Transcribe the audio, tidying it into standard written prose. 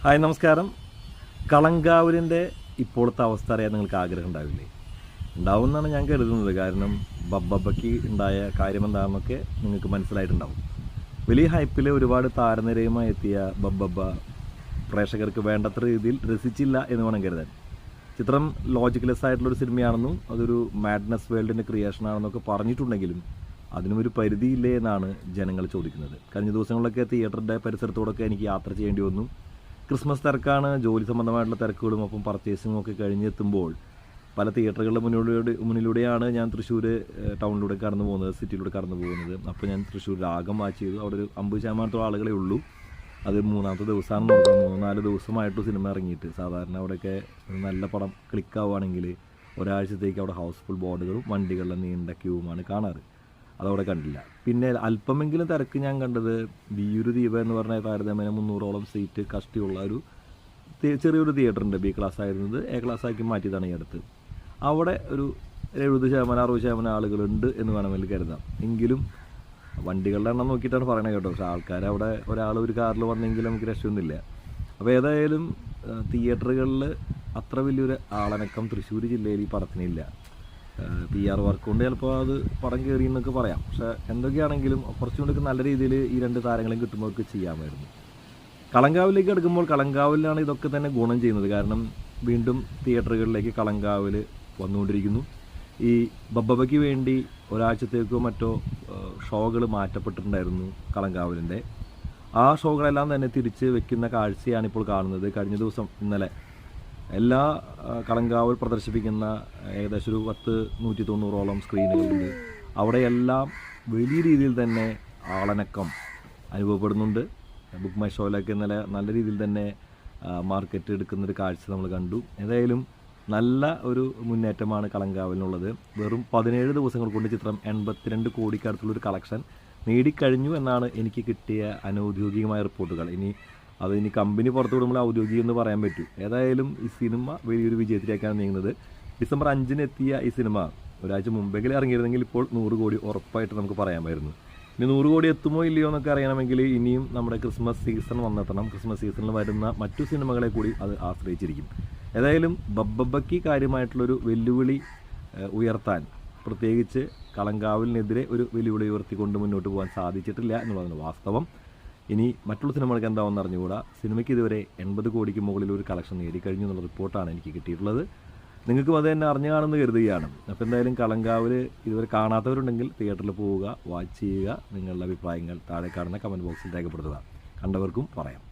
Hi നമസ്കാരം. കളങ്കാവലിൻ്റെ ഇപ്പോഴത്തെ അവസ്ഥ അറിയാൻ നിങ്ങൾക്ക് ആഗ്രഹം ഉണ്ടാവില്ലേ? ഉണ്ടാവും എന്നാണ് ഞാൻ കരുതുന്നത്. കാരണം ബബ്ബയ്ക്ക് ഉണ്ടായ കാര്യം എന്താണെന്നൊക്കെ നിങ്ങൾക്ക് മനസ്സിലായിട്ടുണ്ടാവും. വലിയ ഹൈപ്പിൽ ഒരുപാട് താരനിരയുമായി എത്തിയ ബബ്ബ പ്രേക്ഷകർക്ക് വേണ്ടത്ര രീതിയിൽ രസിച്ചില്ല എന്ന് വേണം കരുതാൻ. ചിത്രം ലോജിക്കലെസ് ആയിട്ടുള്ളൊരു സിനിമയാണെന്നും അതൊരു മാഡ്നസ് വേൾഡിൻ്റെ ക്രിയേഷനാണെന്നൊക്കെ പറഞ്ഞിട്ടുണ്ടെങ്കിലും അതിനും ഒരു പരിധിയില്ലേ എന്നാണ് ജനങ്ങൾ ചോദിക്കുന്നത്. കഴിഞ്ഞ ദിവസങ്ങളിലൊക്കെ തിയേറ്ററിൻ്റെ പരിസരത്തോടൊക്കെ എനിക്ക് യാത്ര ചെയ്യേണ്ടി വന്നു. ക്രിസ്മസ് തിരക്കാണ്, ജോലി സംബന്ധമായിട്ടുള്ള തിരക്കുകളും ഒപ്പം പർച്ചേസിങ്ങും ഒക്കെ കഴിഞ്ഞെത്തുമ്പോൾ പല തിയേറ്ററുകളുടെ മുന്നിലൂടെയാണ് ഞാൻ തൃശ്ശൂർ ടൗണിലൂടെ കടന്നു പോകുന്നത്, സിറ്റിയിലൂടെ കടന്നു പോകുന്നത്. അപ്പോൾ ഞാൻ തൃശ്ശൂർ രാഗം വാച്ച് ചെയ്തു. അവിടെ ഒരു 50% ആളുകളേ ഉള്ളൂ. അത് മൂന്നാമത്തെ ദിവസമാണെന്ന് നോക്കണം. 3-4 ദിവസമായിട്ട് സിനിമ ഇറങ്ങിയിട്ട്. സാധാരണ അവിടെയൊക്കെ ഒരു നല്ല പടം ക്ലിക്കാവുകയാണെങ്കിൽ ഒരാഴ്ചത്തേക്ക് അവിടെ ഹൗസ്ഫുൾ ബോർഡുകളും വണ്ടികളുടെ നീണ്ട ക്യൂവുമാണ് കാണാറ്. അതവിടെ കണ്ടില്ല. പിന്നെ അല്പമെങ്കിലും തിരക്ക് ഞാൻ കണ്ടത് വിയൂർ ദ്വീപ് എന്ന് പറഞ്ഞ താരതമ്യേന 300ഓളം സീറ്റ് കഷ്ടിയുള്ള ഒരു ചെറിയൊരു തിയേറ്ററുണ്ട്. ബി ക്ലാസ് ആയിരുന്നത് എ ക്ലാസ് ആക്കി മാറ്റിയതാണ് ഈ അടുത്ത്. അവിടെ ഒരു 70%-60% ആളുകളുണ്ട് എന്ന് വേണമെങ്കിൽ കരുതാം. എങ്കിലും വണ്ടികളുടെ എണ്ണം നോക്കിയിട്ടാണ് പറയണത് കേട്ടോ. പക്ഷേ ആൾക്കാർ അവിടെ ഒരു കാറിൽ വന്നെങ്കിൽ നമുക്ക് രക്ഷയൊന്നുമില്ല. അപ്പോൾ ഏതായാലും തിയേറ്ററുകളിൽ അത്ര വലിയൊരു ആളനക്കം തൃശ്ശൂർ ജില്ലയിൽ ഈ പടത്തിനില്ല. PR വർക്ക് കൊണ്ട് ചിലപ്പോൾ അത് പടം കയറി എന്നൊക്കെ പറയാം. പക്ഷേ എന്തൊക്കെയാണെങ്കിലും കുറച്ചുകൂടി നല്ല രീതിയിൽ ഈ രണ്ട് താരങ്ങളെയും കിട്ടുമ്പോൾ അവർക്ക് ചെയ്യാമായിരുന്നു. കളങ്കാവിലേക്ക് എടുക്കുമ്പോൾ കളങ്കാവിലാണ് ഇതൊക്കെ തന്നെ ഗുണം ചെയ്യുന്നത്. കാരണം വീണ്ടും തിയേറ്ററുകളിലേക്ക് കളങ്കാവിൽ വന്നുകൊണ്ടിരിക്കുന്നു. ഈ ബബ്ബയ്ക്ക് വേണ്ടി ഒരാഴ്ചത്തേക്കോ മറ്റോ ഷോകൾ മാറ്റപ്പെട്ടിട്ടുണ്ടായിരുന്നു കളങ്കാവിലിൻ്റെ. ആ ഷോകളെല്ലാം തന്നെ തിരിച്ച് വെക്കുന്ന കാഴ്ചയാണ് ഇപ്പോൾ കാണുന്നത്. കഴിഞ്ഞ ദിവസം ഇന്നലെ എല്ലാ കളങ്കാവിൽ പ്രദർശിപ്പിക്കുന്ന ഏകദേശം ഒരു 190-190ഓളം സ്ക്രീനുകളുണ്ട്. അവിടെയെല്ലാം വലിയ രീതിയിൽ തന്നെ ആളനക്കം അനുഭവപ്പെടുന്നുണ്ട്. ബുക്ക് മൈ ഷോയിലൊക്കെ ഇന്നലെ നല്ല രീതിയിൽ തന്നെ മാർക്കറ്റ് എടുക്കുന്നൊരു കാഴ്ച നമ്മൾ കണ്ടു. ഏതായാലും നല്ല ഒരു മുന്നേറ്റമാണ് കളങ്കാവിലിനുള്ളത്. വെറും 17 ദിവസങ്ങൾ കൊണ്ട് ചിത്രം 82 കോടിക്കടുത്തുള്ളൊരു കളക്ഷൻ നേടിക്കഴിഞ്ഞു എന്നാണ് എനിക്ക് കിട്ടിയ അനൗദ്യോഗികമായ റിപ്പോർട്ടുകൾ. ഇനി കമ്പനി പുറത്തു വിടുമ്പോൾ ഔദ്യോഗികം എന്ന് പറയാൻ പറ്റൂ. ഏതായാലും ഈ സിനിമ വലിയൊരു വിജയത്തിലേക്കാണ് നീങ്ങുന്നത്. ഡിസംബർ 5-ന് എത്തിയ ഈ സിനിമ ഒരാഴ്ച മുമ്പെങ്കിലും ഇറങ്ങിയിരുന്നെങ്കിൽ ഇപ്പോൾ 100 കോടി ഉറപ്പായിട്ട് നമുക്ക് പറയാമായിരുന്നു. ഇനി 100 കോടി എത്തുമോ ഇല്ലയോ എന്നൊക്കെ അറിയണമെങ്കിൽ ഇനിയും നമ്മുടെ ക്രിസ്മസ് സീസൺ വന്നെത്തണം. ക്രിസ്മസ് സീസണിൽ വരുന്ന മറ്റു സിനിമകളെ കൂടി അത് ആശ്രയിച്ചിരിക്കും. ഏതായാലും ബബ്ബയ്ക്ക് കാര്യമായിട്ടുള്ളൊരു വെല്ലുവിളി ഉയർത്താൻ, പ്രത്യേകിച്ച് കളങ്കാവിലിനെതിരെ ഒരു വെല്ലുവിളി ഉയർത്തിക്കൊണ്ട് മുന്നോട്ട് പോകാൻ സാധിച്ചിട്ടില്ല എന്നുള്ളതാണ് വാസ്തവം. ഇനി മറ്റുള്ള സിനിമകൾക്ക് എന്താണെന്ന് അറിഞ്ഞുകൂടാ. സിനിമയ്ക്ക് ഇതുവരെ 80 കോടിക്ക് മുകളിൽ ഒരു കളക്ഷൻ നേടിക്കഴിഞ്ഞു എന്നുള്ള റിപ്പോർട്ടാണ് എനിക്ക് കിട്ടിയിട്ടുള്ളത്. നിങ്ങൾക്കും അത് തന്നെ അറിഞ്ഞു കാണുമെന്ന് കരുതുകയാണ്. അപ്പോൾ എന്തായാലും കളങ്കാവിൽ ഇതുവരെ കാണാത്തവരുണ്ടെങ്കിൽ തിയേറ്ററിൽ പോവുക, വാച്ച് ചെയ്യുക. നിങ്ങളുടെ അഭിപ്രായങ്ങൾ താഴെ കാണുന്ന കമൻറ്റ് ബോക്സിൽ രേഖപ്പെടുത്തുക. കണ്ടവർക്കും പറയാം.